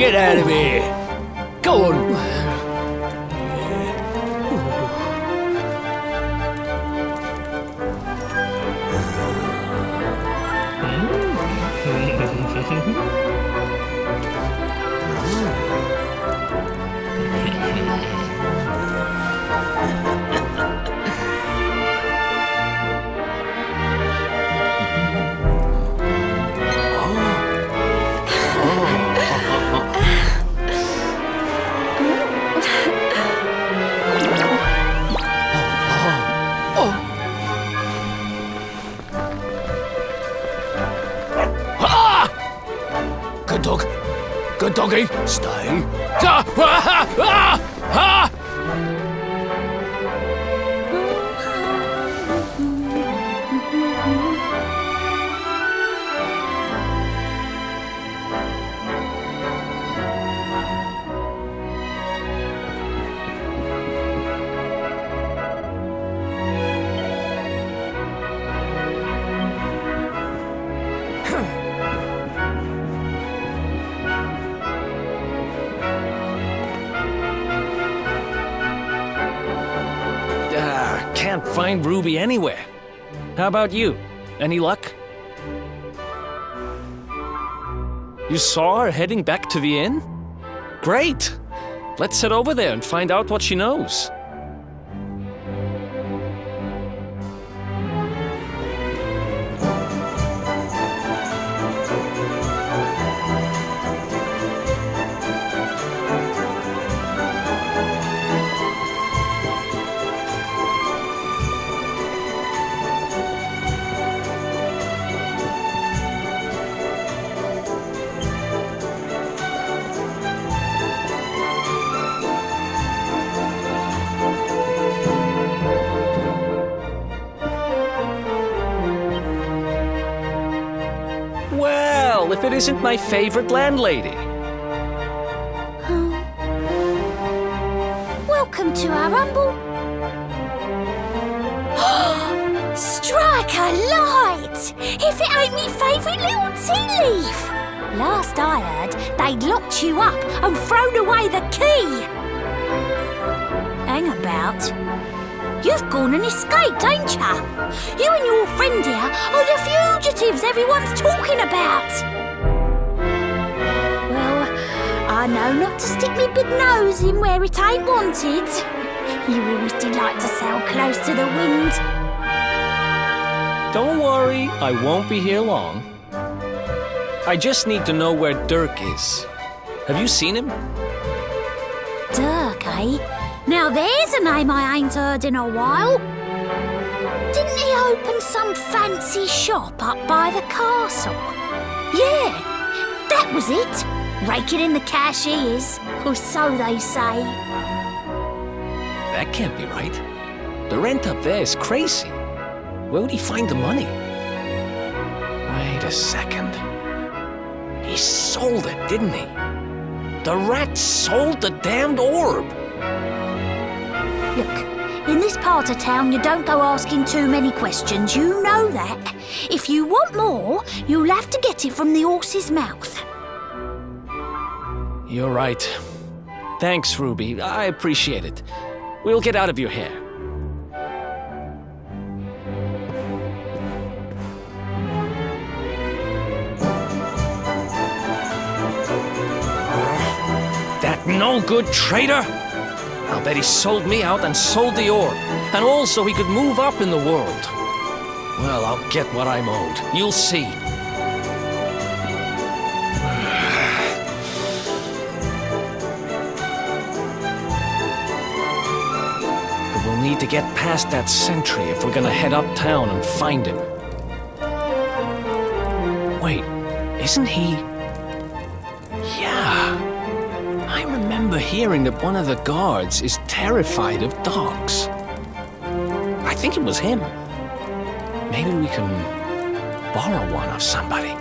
Get out of here! Go on! Good dog. Good doggy. Stay. Can't find Ruby anywhere. How about you? Any luck? You saw her heading back to the inn? Great! Let's head over there and find out what she knows. Well, if it isn't my favorite landlady. Welcome to our humble... Strike a light! If it ain't me favourite little tea leaf! Last I heard, they'd locked you up and thrown away the key! Hang about. You've gone and escaped, ain't ya? You and your friend here are the fugitives everyone's talking about! Well, I know not to stick me big nose in where it ain't wanted. You always delight to sail close to the wind. Don't worry, I won't be here long. I just need to know where Dirk is. Have you seen him? Dirk, eh? Now there's a name I ain't heard in a while. Didn't he open some fancy shop up by the castle? Yeah, that was it. Raking in the cash he is, or so they say. That can't be right. The rent up there is crazy. Where would he find the money? Wait a second. He sold it, didn't he? The rat sold the damned orb. Look, in this part of town, you don't go asking too many questions. You know that. If you want more, you'll have to get it from the horse's mouth. You're right. Thanks, Ruby. I appreciate it. We'll get out of your hair. That no-good traitor! I'll bet he sold me out and sold the orb. And also he could move up in the world. Well, I'll get what I'm owed. You'll see. We'll need to get past that sentry if we're gonna head uptown and find him. Wait, isn't he... Yeah. I remember hearing that one of the guards is terrified of dogs. I think it was him. Maybe we can borrow one of somebody.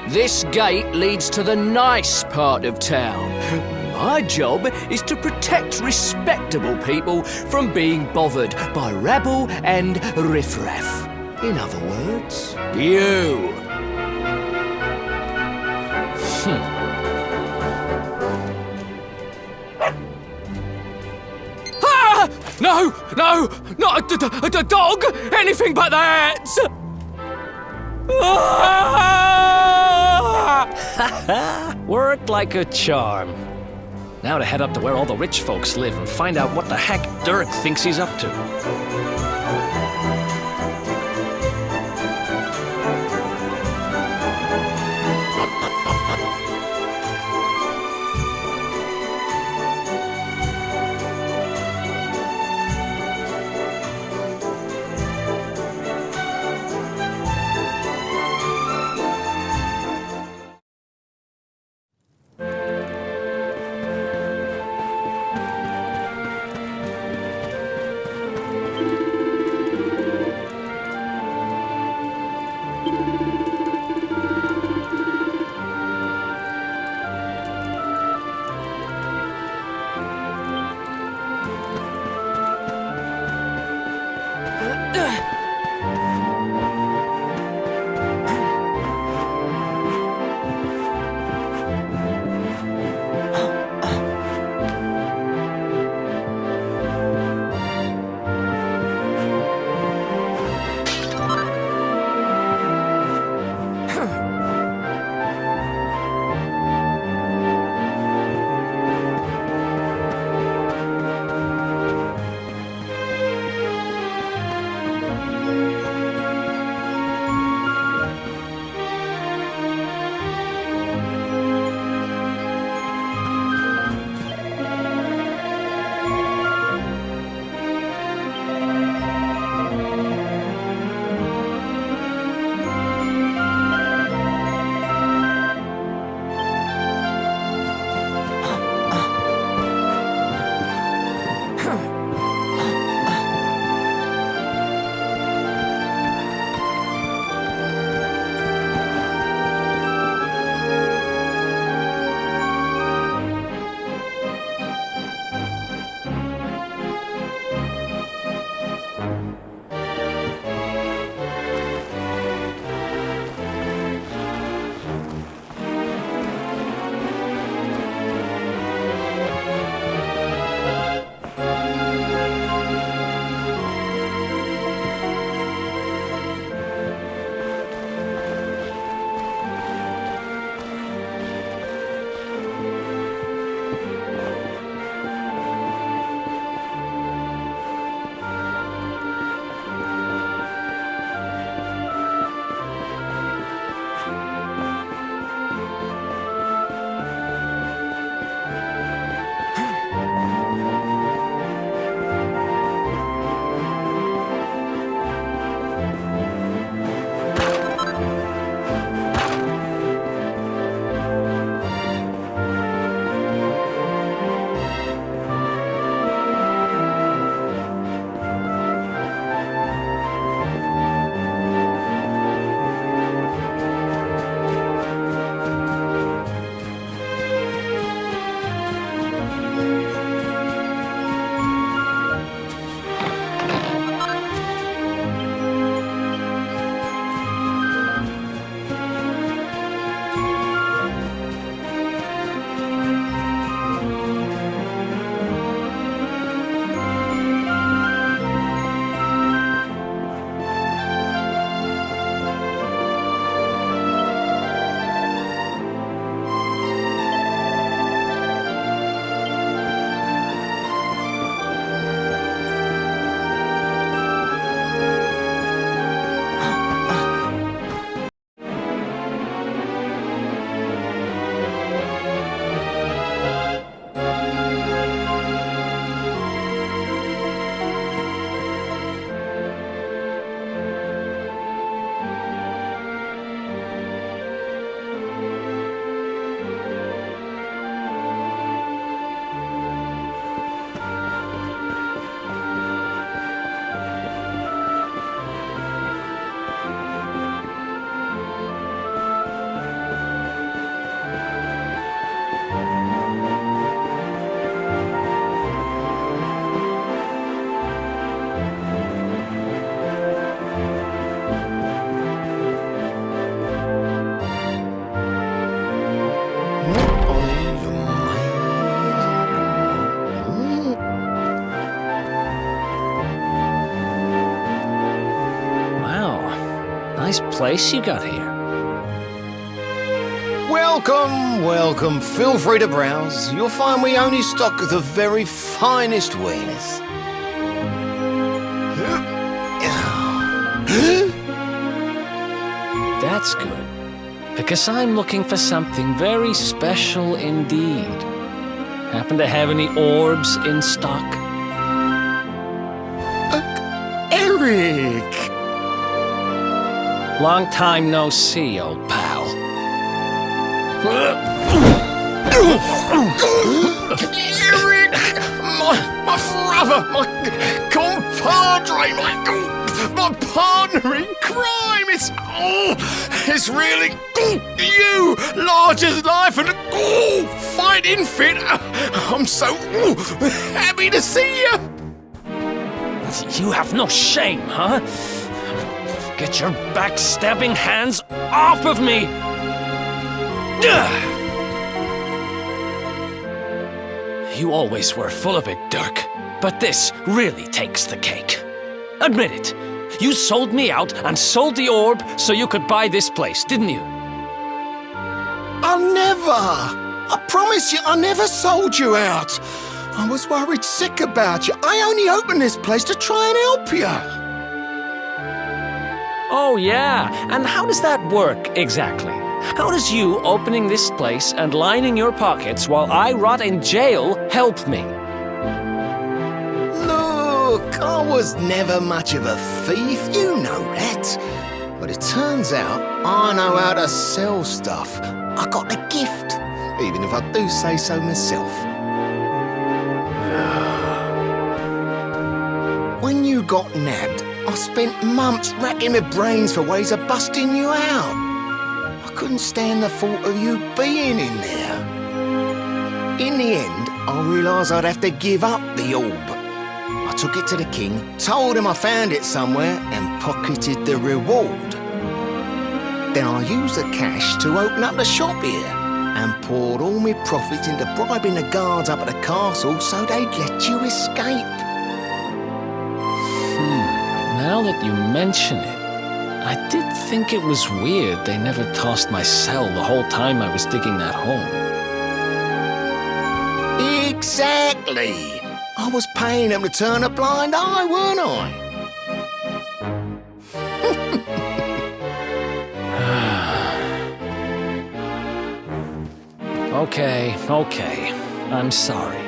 This gate leads to the nice part of town. My job is to protect respectable people from being bothered by rabble and riffraff. In other words, you. Ah! No, no, not a dog! Anything but that! Ah! Worked like a charm. Now to head up to where all the rich folks live and find out what the heck Dirk thinks he's up to. place you got here. Welcome, welcome. Feel free to browse. You'll find we only stock the very finest wares. That's good, because I'm looking for something very special indeed. Happen to have any orbs in stock? Eric! Long time no see, old pal. Eric! My brother, my compadre, my partner in crime! It's really you, large as life and fighting fit. I'm so happy to see you. You have no shame, huh? Get your backstabbing hands off of me! You always were full of it, Dirk, but this really takes the cake. Admit it. You sold me out and sold the orb so you could buy this place, didn't you? I'll never! I promise you, I never sold you out. I was worried sick about you. I only opened this place to try and help you. Oh, yeah. And how does that work exactly? How does you opening this place and lining your pockets while I rot in jail help me? Look, I was never much of a thief, you know that. But it turns out I know how to sell stuff. I got a gift, even if I do say so myself. When you got nabbed, I spent months racking my brains for ways of busting you out. I couldn't stand the thought of you being in there. In the end, I realised I'd have to give up the orb. I took it to the king, told him I found it somewhere, and pocketed the reward. Then I used the cash to open up the shop here, and poured all my profits into bribing the guards up at the castle so they'd let you escape. Now that you mention it, I did think it was weird they never tossed my cell the whole time I was digging that hole. Exactly! I was paying them to turn a blind eye, weren't I? Okay. I'm sorry.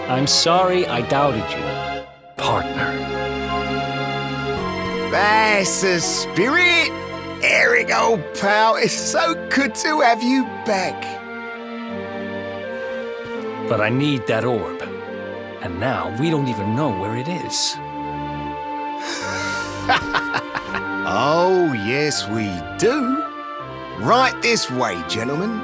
I'm sorry I doubted you, partner. That's the spirit! Eric, old pal, it's so good to have you back. But I need that orb. And now we don't even know where it is. Oh, yes, we do. Right this way, gentlemen.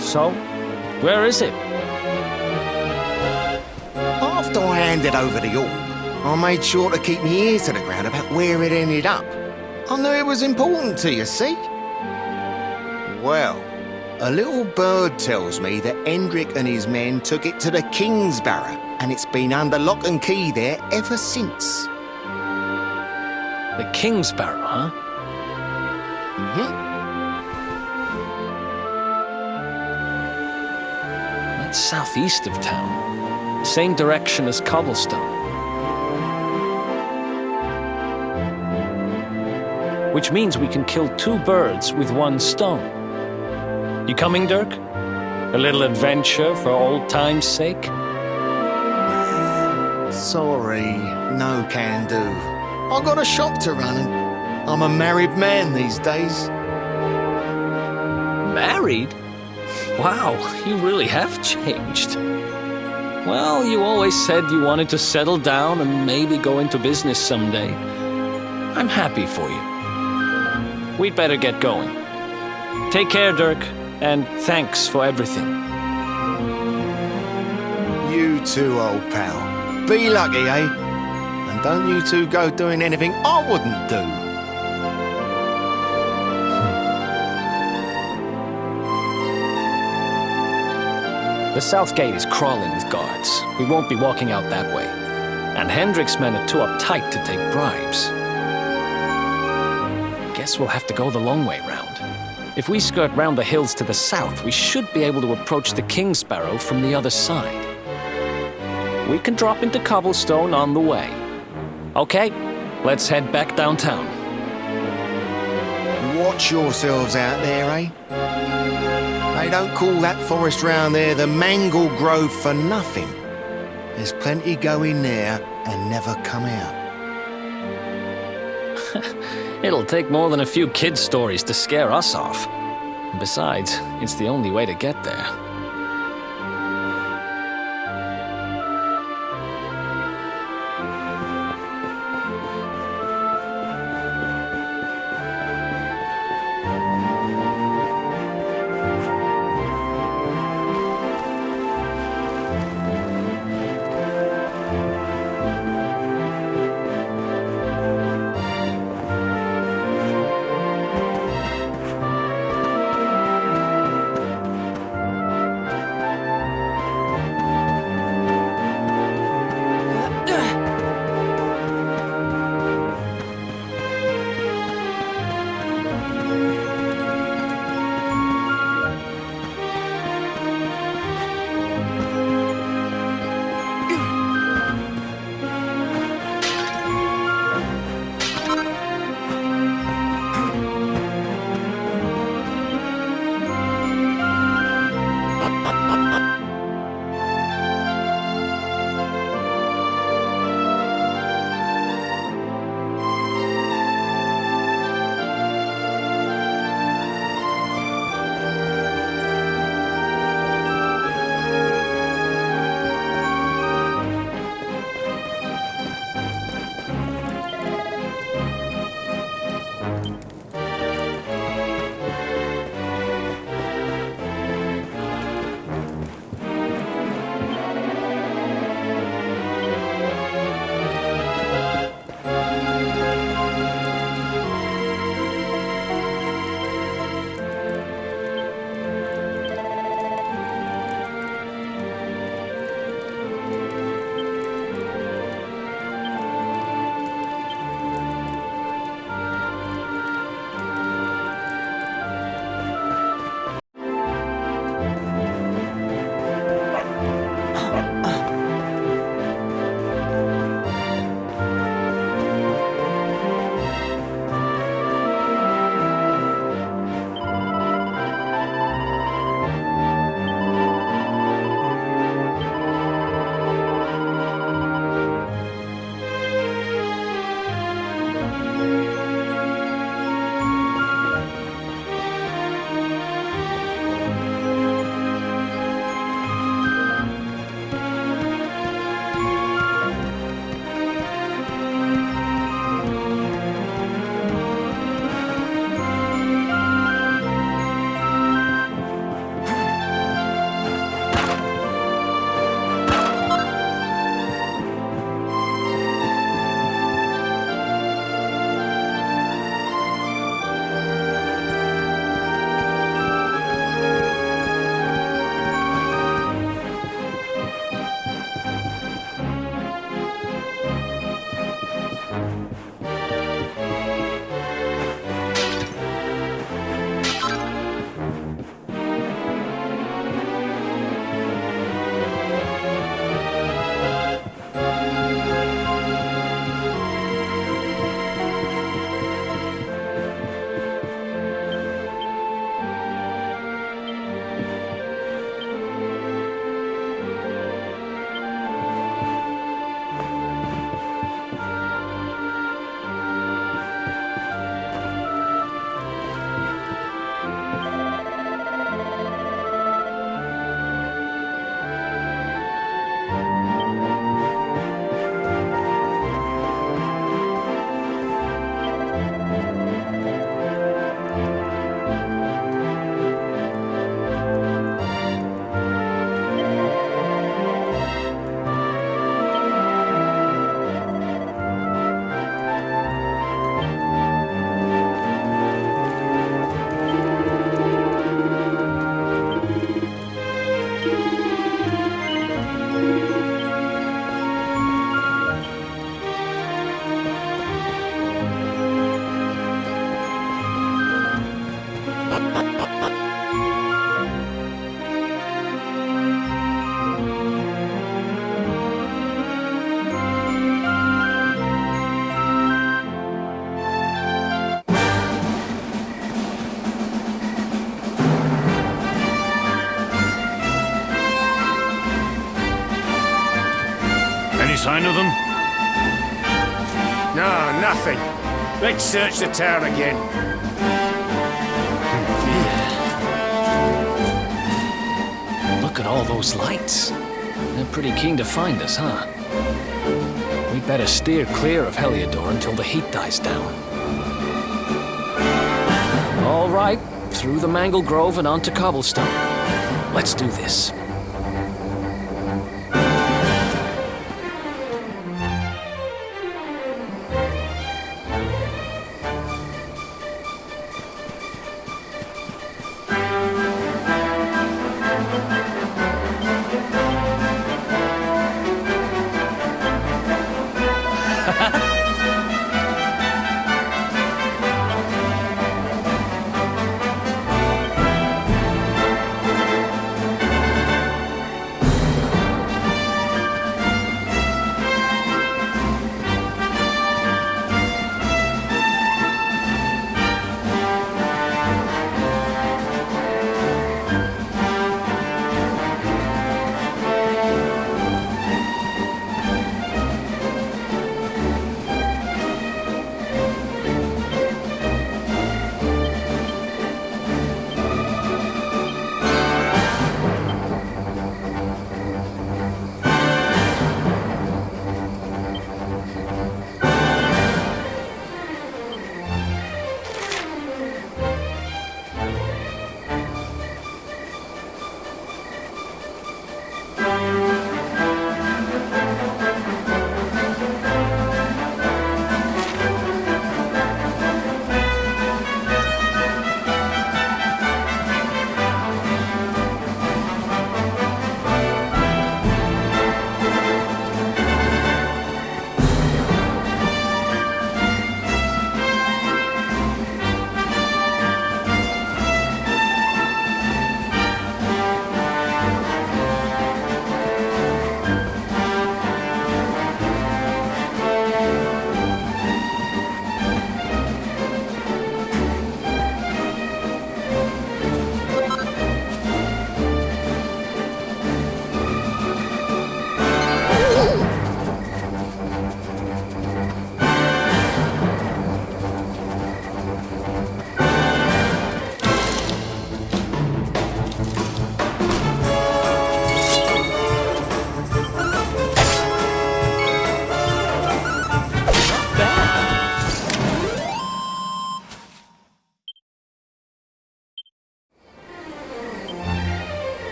So, where is it? After I handed over the orb, I made sure to keep my ears to the ground about where it ended up. I knew it was important to you, see? Well, a little bird tells me that Hendrik and his men took it to the Kingsbarrow, and it's been under lock and key there ever since. The Kingsbarrow, huh? That's southeast of town. Same direction as Cobblestone. Which means we can kill two birds with one stone. You coming, Dirk? A little adventure for old time's sake? Sorry, no can do. I got a shop to run and I'm a married man these days. Married? Wow, you really have changed. Well, you always said you wanted to settle down and maybe go into business someday. I'm happy for you. We'd better get going. Take care, Dirk, and thanks for everything. You too, old pal. Be lucky, eh? And don't you two go doing anything I wouldn't do. The south gate is crawling with guards. We won't be walking out that way. And Hendrik's men are too uptight to take bribes. Guess we'll have to go the long way round. If we skirt round the hills to the south, we should be able to approach the Kingsbarrow from the other side. We can drop into Cobblestone on the way. Okay, let's head back downtown. Watch yourselves out there, eh? They don't call that forest round there the Mangle Grove for nothing. There's plenty go in there and never come out. It'll take more than a few kid stories to scare us off. Besides, it's the only way to get there. sign of them? No, nothing. Let's search the town again. Look at all those lights. They're pretty keen to find us, huh? We better steer clear of Heliodor until the heat dies down. All right, through the Mangle Grove and onto Cobblestone. Let's do this.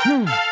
Nice!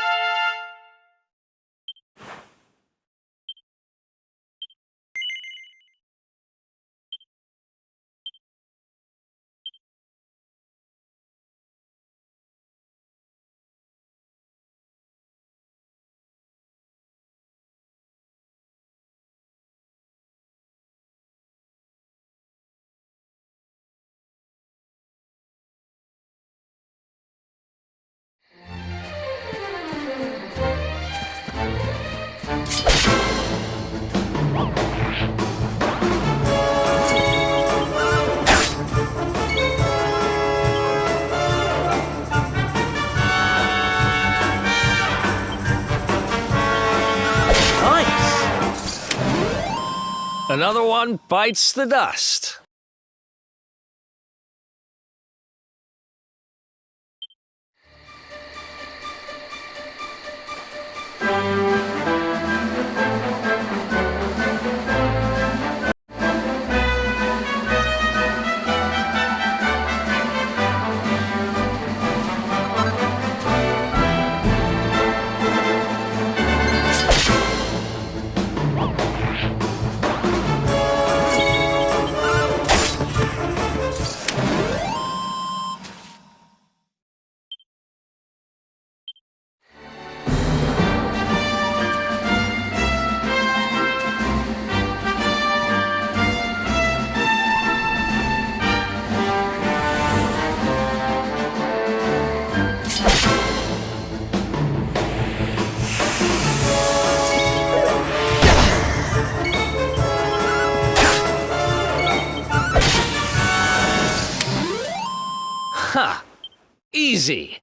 Another one bites the dust. Ha! Easy.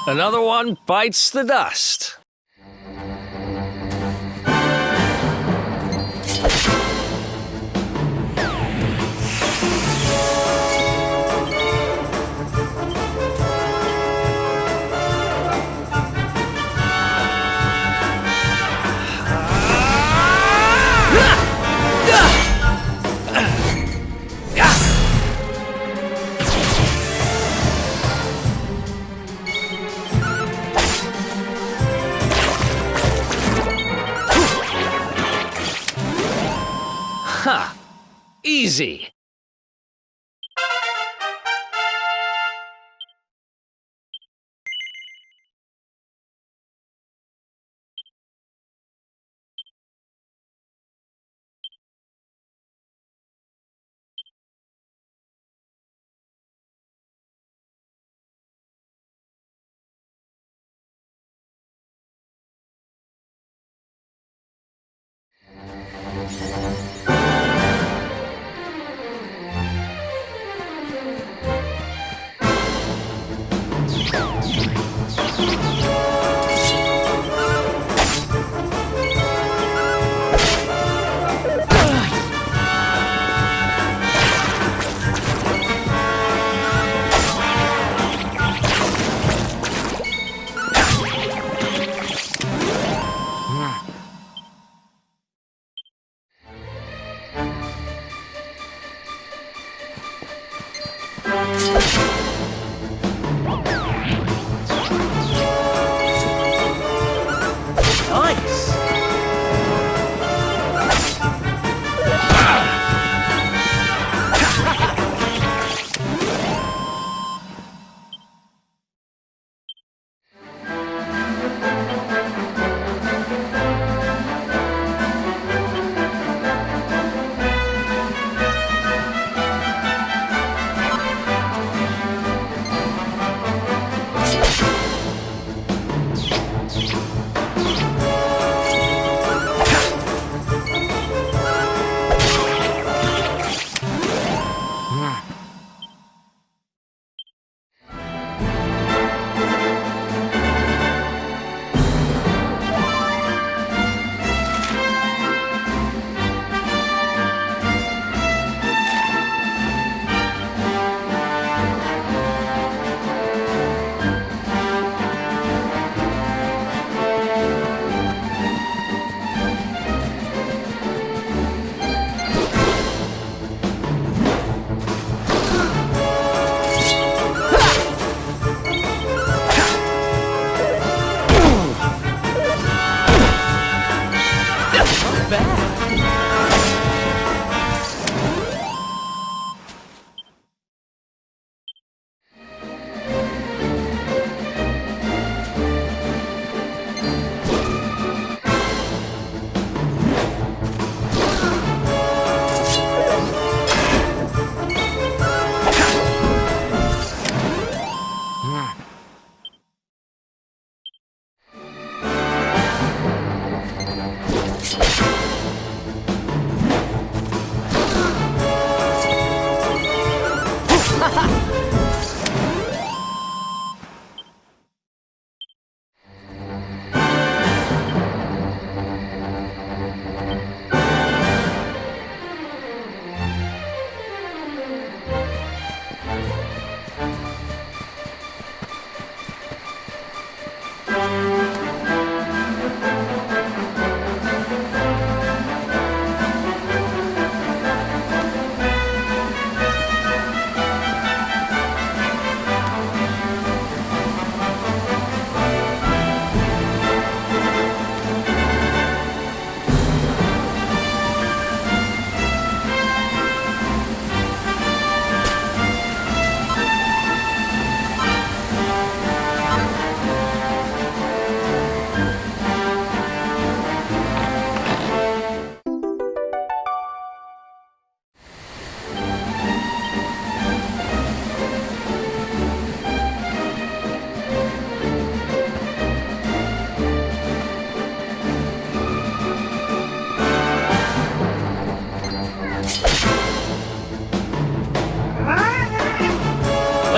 Another one bites the dust. Easy. Nice.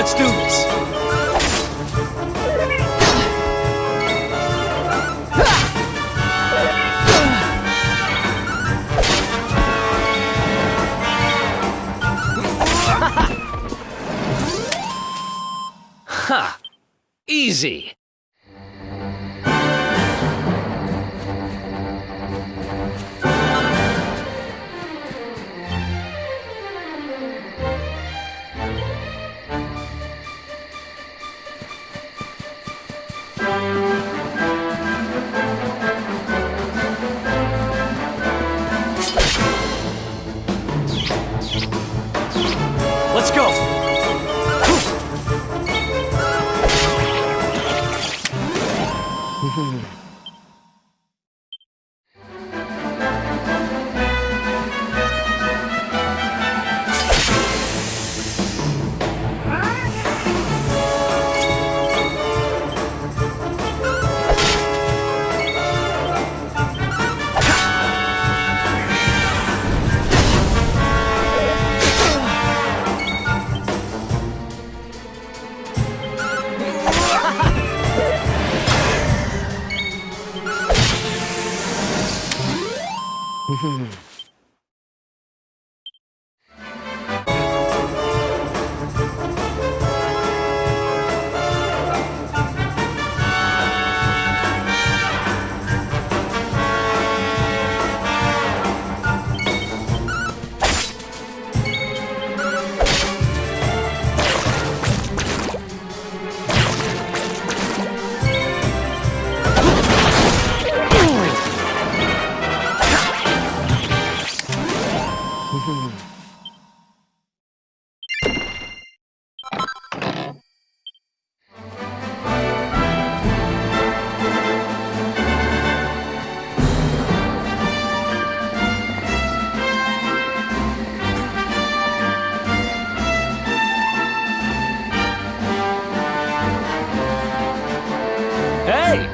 Let's do this. Ha! Easy. Hey!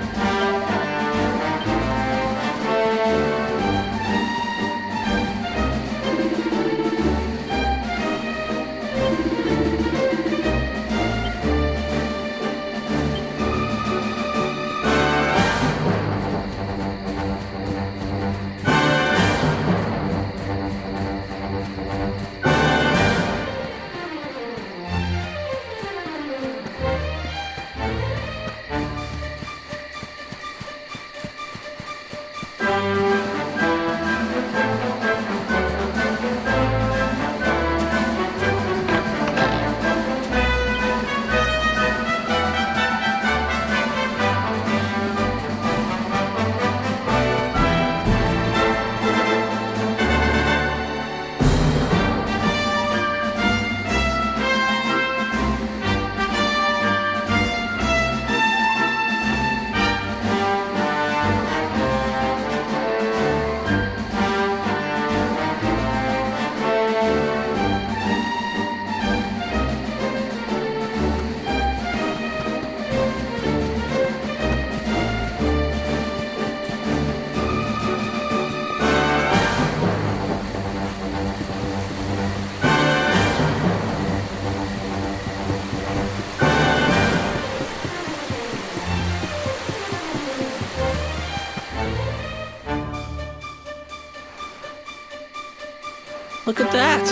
Look at that!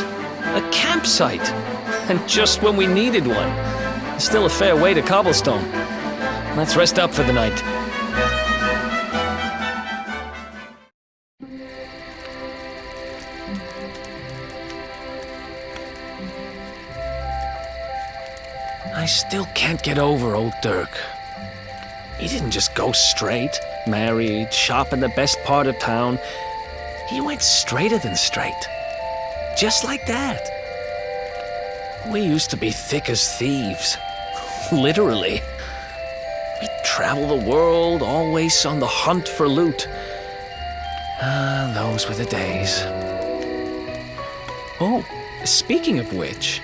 A campsite! And just when we needed one. Still a fair way to Cobblestone. Let's rest up for the night. I still can't get over old Dirk. He didn't just go straight, married, shop in the best part of town. He went straighter than straight. Just like that. We used to be thick as thieves. Literally. We'd travel the world, always on the hunt for loot. Ah, those were the days. Oh, speaking of which,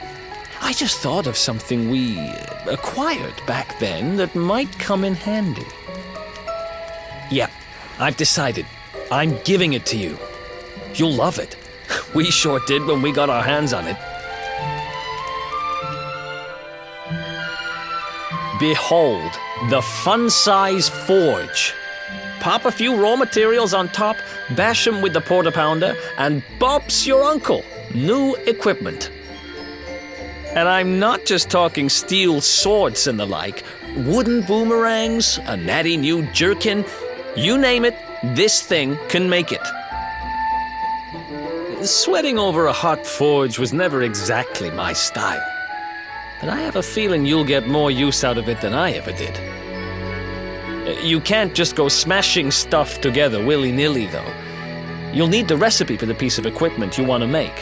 I just thought of something we acquired back then that might come in handy. Yeah, I've decided. I'm giving it to you. You'll love it. We sure did when we got our hands on it. Behold, the fun-size forge. Pop a few raw materials on top, bash 'em with the porta pounder, and bop's your uncle. New equipment. And I'm not just talking steel swords and the like. Wooden boomerangs, a natty new jerkin. You name it, this thing can make it. Sweating over a hot forge was never exactly my style. But I have a feeling you'll get more use out of it than I ever did. You can't just go smashing stuff together willy-nilly, though. You'll need the recipe for the piece of equipment you want to make.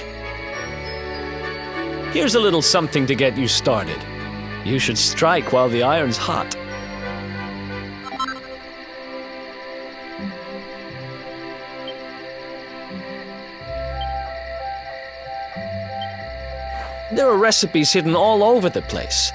Here's a little something to get you started. You should strike while the iron's hot. There are recipes hidden all over the place.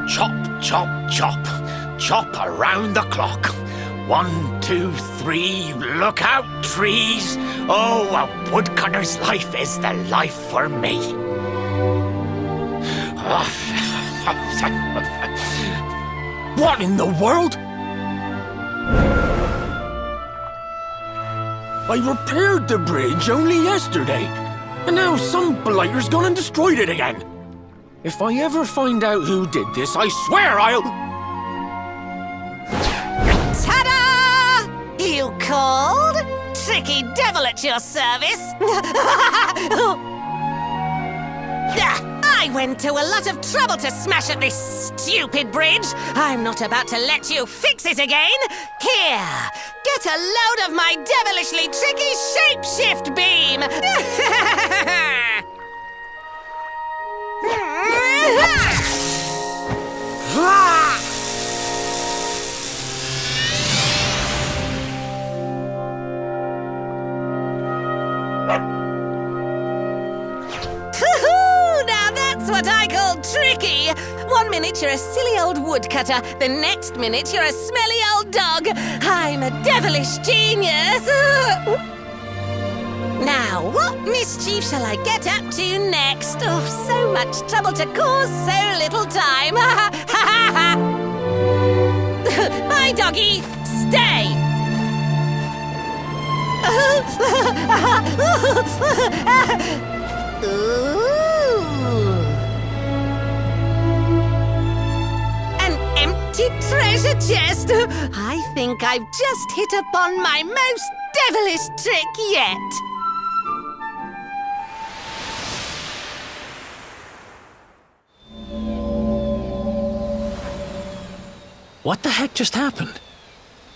Chop, chop, chop. Chop around the clock. 1, 2, 3, look out, trees. Oh, a woodcutter's life is the life for me. What in the world? I repaired the bridge only yesterday, and now some blighter's gone and destroyed it again. If I ever find out who did this, I swear I'll... Ta-da! You called? Tricky devil at your service. I went to a lot of trouble to smash at this stupid bridge. I'm not about to let you fix it again. Here, get a load of my devilishly tricky shapeshift beam. Now that's what I call tricky. One one minute you're a silly old woodcutter, the next minute you're a smelly old dog. I'm a devilish genius. Now, what mischief shall I get up to next? Oh, so much trouble to cause so little time. Bye, doggy. Stay. Ooh. An empty treasure chest. I think I've just hit upon my most devilish trick yet. What the heck just happened?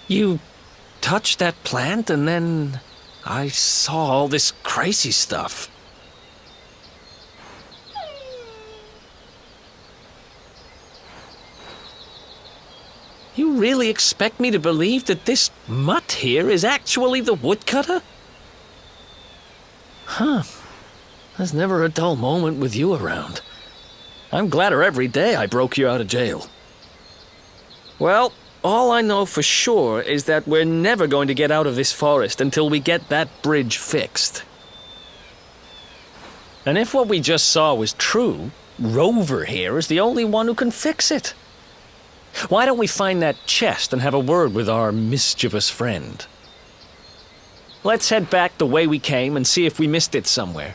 You touched that plant and then I saw all this crazy stuff. You really expect me to believe that this mutt here is actually the woodcutter? Huh. There's never a dull moment with you around. I'm gladder every day I broke you out of jail. Well, all I know for sure is that we're never going to get out of this forest until we get that bridge fixed. And if what we just saw was true, Rover here is the only one who can fix it. Why don't we find that chest and have a word with our mischievous friend? Let's head back the way we came and see if we missed it somewhere.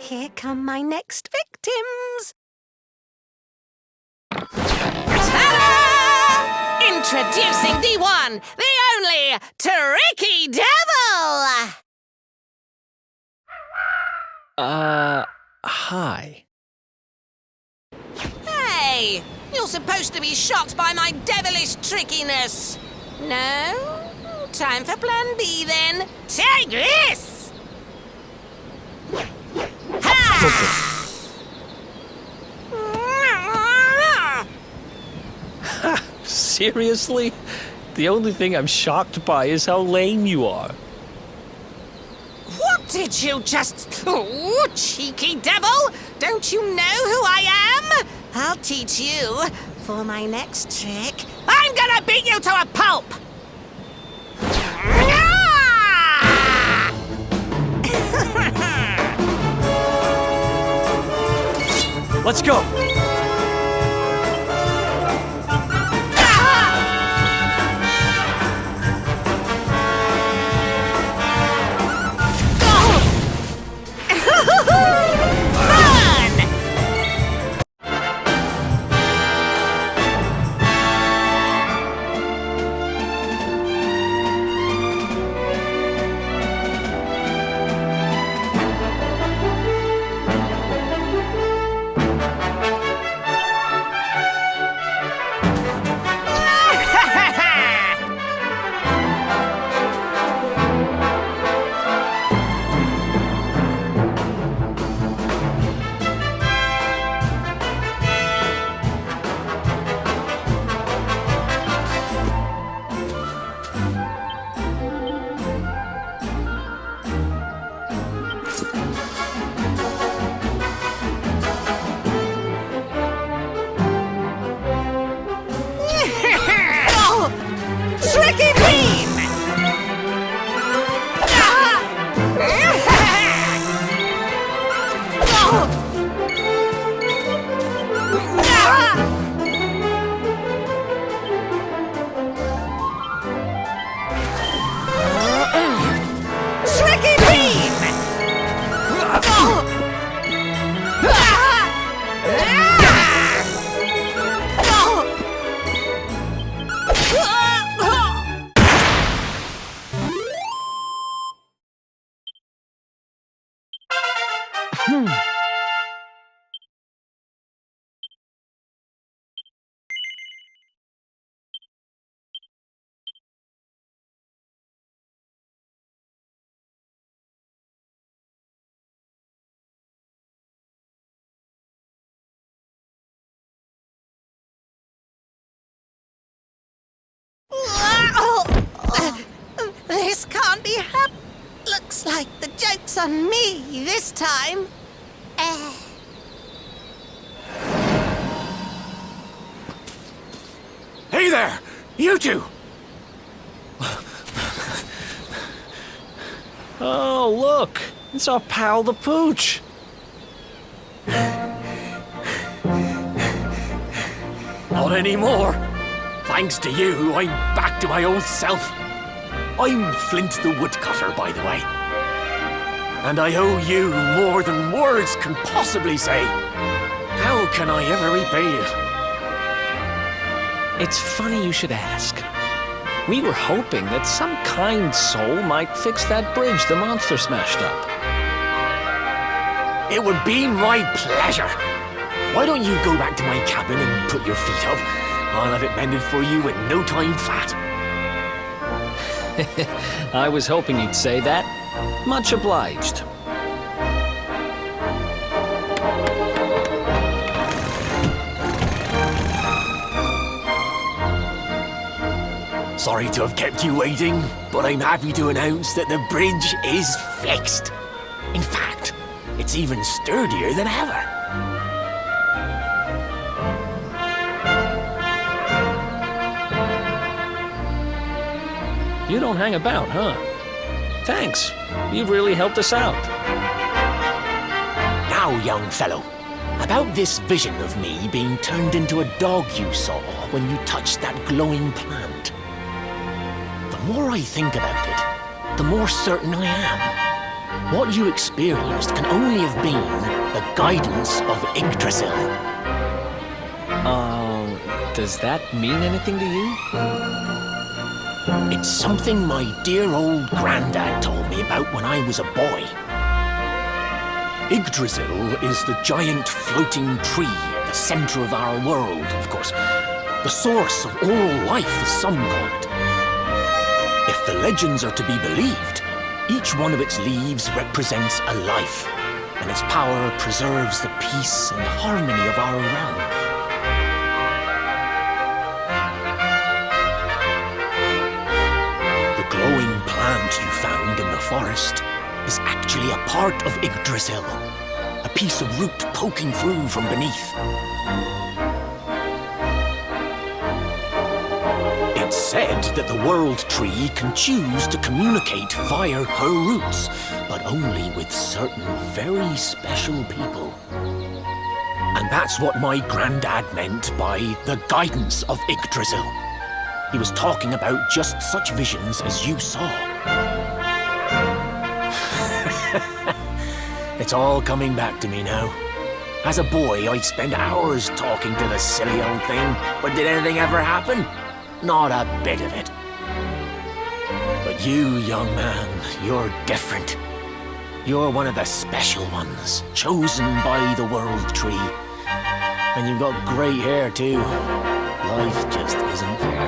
Here come my next victims. Ta-da! Introducing the one, the only, Tricky Devil! Hi. Hey, you're supposed to be shocked by my devilish trickiness. No? Time for plan B then. Take this! Seriously? The only thing I'm shocked by is how lame you are. What did you just... Oh, cheeky devil! Don't you know who I am? I'll teach you. For my next trick, I'm gonna beat you to a pulp! Let's go! like the joke's on me this time. Hey there! You two! Oh, look! It's our pal the Pooch! Not anymore. Thanks to you, I'm back to my old self. I'm Flint the Woodcutter, by the way. And I owe you more than words can possibly say. How can I ever repay you? It's funny you should ask. We were hoping that some kind soul might fix that bridge the monster smashed up. It would be my pleasure. Why don't you go back to my cabin and put your feet up? I'll have it mended for you in no time flat. I was hoping you'd say that. Much obliged. Sorry to have kept you waiting, but I'm happy to announce that the bridge is fixed. In fact, it's even sturdier than ever. You don't hang about, huh? Thanks. You've really helped us out. Now, young fellow, about this vision of me being turned into a dog you saw when you touched that glowing plant. The more I think about it, the more certain I am. What you experienced can only have been the guidance of Yggdrasil. Does that mean anything to you? It's something my dear old granddad told me about when I was a boy. Yggdrasil is the giant floating tree at the center of our world, of course. The source of all life, as some call it. If the legends are to be believed, each one of its leaves represents a life, and its power preserves the peace and harmony of our realm. The glowing plant you found in the forest is actually a part of Yggdrasil, a piece of root poking through from beneath. It's said that the World Tree can choose to communicate via her roots, but only with certain very special people. And that's what my granddad meant by the guidance of Yggdrasil. He was talking about just such visions as you saw. It's all coming back to me now. As a boy, I'd spend hours talking to the silly old thing, but did anything ever happen? Not a bit of it. But you, young man, you're different. You're one of the special ones, chosen by the World Tree. And you've got great hair, too. Life just isn't fair.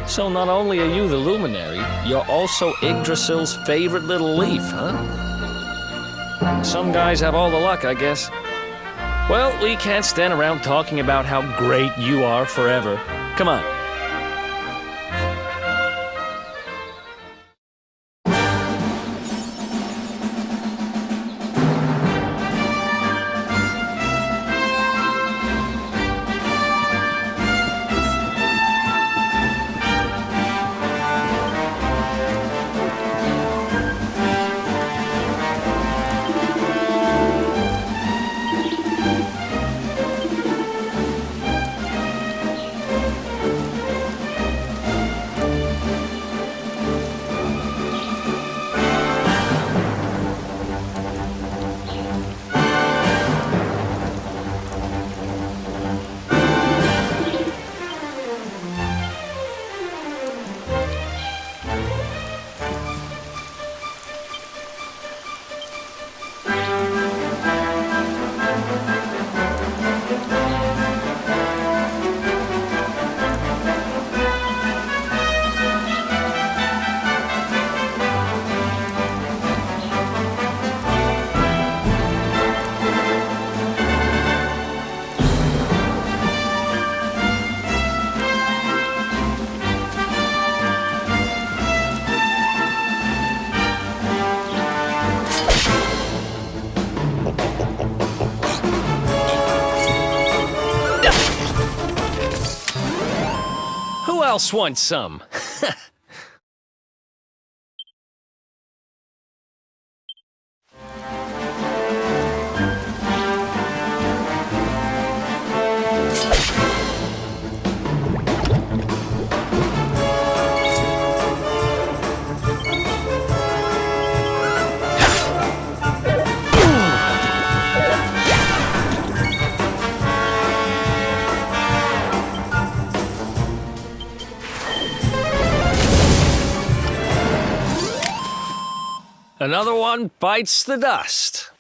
So not only are you the luminary, you're also Yggdrasil's favorite little leaf, huh? Some guys have all the luck, I guess. Well, we can't stand around talking about how great you are forever. Come on. else wants some? Another one bites the dust.